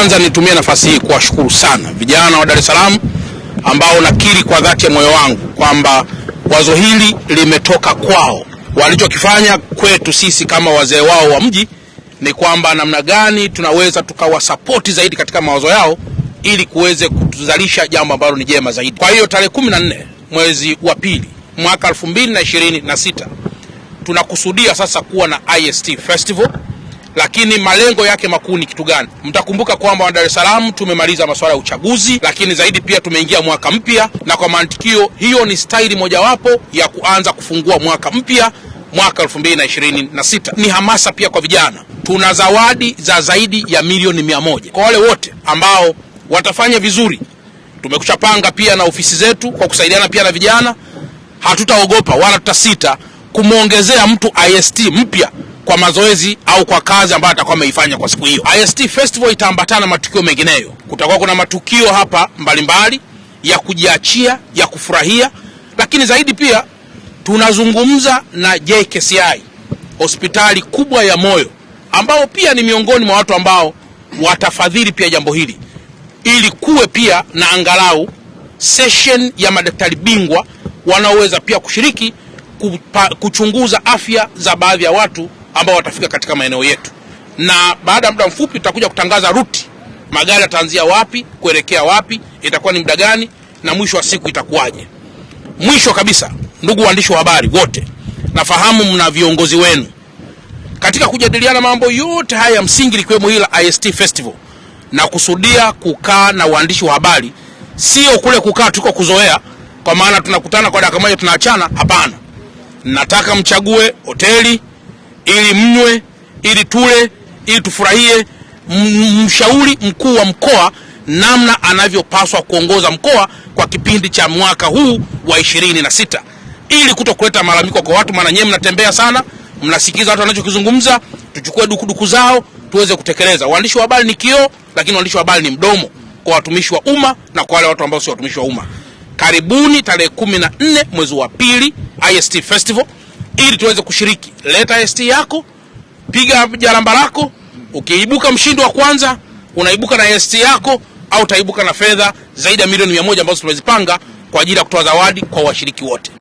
Kwanza nitumie nafasi hii kuwashukuru sana vijana wa Dar es Salaam ambao nakiri kwa dhati ya moyo wangu kwamba wazo hili limetoka kwao. Walichokifanya kwetu sisi kama wazee wao wa mji ni kwamba namna gani tunaweza tukawasapoti zaidi katika mawazo yao ili kuweze kutuzalisha jambo ambalo ni jema zaidi. Kwa hiyo tarehe 14 mwezi wa pili mwaka 2026 tunakusudia sasa kuwa na IST Festival, lakini malengo yake makuu ni kitu gani? Mtakumbuka kwamba Dar es Salaam tumemaliza masuala ya uchaguzi, lakini zaidi pia tumeingia mwaka mpya, na kwa mantikio hiyo ni staili mojawapo ya kuanza kufungua mwaka mpya mwaka 2026. Ni hamasa pia kwa vijana. Tuna zawadi za zaidi ya milioni 100 kwa wale wote ambao watafanya vizuri. Tumekushapanga pia na ofisi zetu kwa kusaidiana pia na vijana. Hatutaogopa wala tutasita kumuongezea mtu IST mpya kwa mazoezi au kwa kazi ambayo atakuwa ameifanya kwa siku hiyo. IST Festival itaambatana na matukio mengineyo. Kutakuwa kuna matukio hapa mbalimbali ya kujiachia, ya kufurahia, lakini zaidi pia tunazungumza na JKCI, hospitali kubwa ya moyo, ambao pia ni miongoni mwa watu ambao watafadhili pia jambo hili, ili kuwe pia na angalau session ya madaktari bingwa wanaoweza pia kushiriki kuchunguza afya za baadhi ya watu ambao watafika katika maeneo yetu. Na baada ya muda mfupi tutakuja kutangaza ruti, magari yataanzia wapi kuelekea wapi, itakuwa ni muda gani, na mwisho wa siku itakuwaje. Mwisho kabisa, ndugu waandishi wa habari wote, nafahamu mna viongozi wenu katika kujadiliana mambo yote haya msingi, likiwemo hili IST Festival, na kusudia kukaa na waandishi wa habari, sio kule kukaa tuko kuzoea kwa maana tunakutana kwa dakika moja tunaachana. Hapana, nataka mchague hoteli ili mnywe, ili tule, ili tufurahie. Mshauri mkuu wa mkoa namna anavyopaswa kuongoza mkoa kwa kipindi cha mwaka huu wa 26, ili kutokuleta malalamiko kwa watu. Maana nyewe mnatembea sana, mnasikiza watu wanachokizungumza, tuchukue dukuduku zao tuweze kutekeleza. Waandishi wa habari ni kioo, lakini waandishi wa habari ni mdomo kwa watumishi wa umma na kwa wale watu ambao sio watumishi wa umma. Karibuni tarehe 14 mwezi wa pili IST Festival ili tuweze kushiriki. Leta IST yako, piga jalamba lako. Ukiibuka mshindi wa kwanza, unaibuka na IST yako, au utaibuka na fedha zaidi ya milioni 100 ambazo tumezipanga kwa ajili ya kutoa zawadi kwa washiriki wote.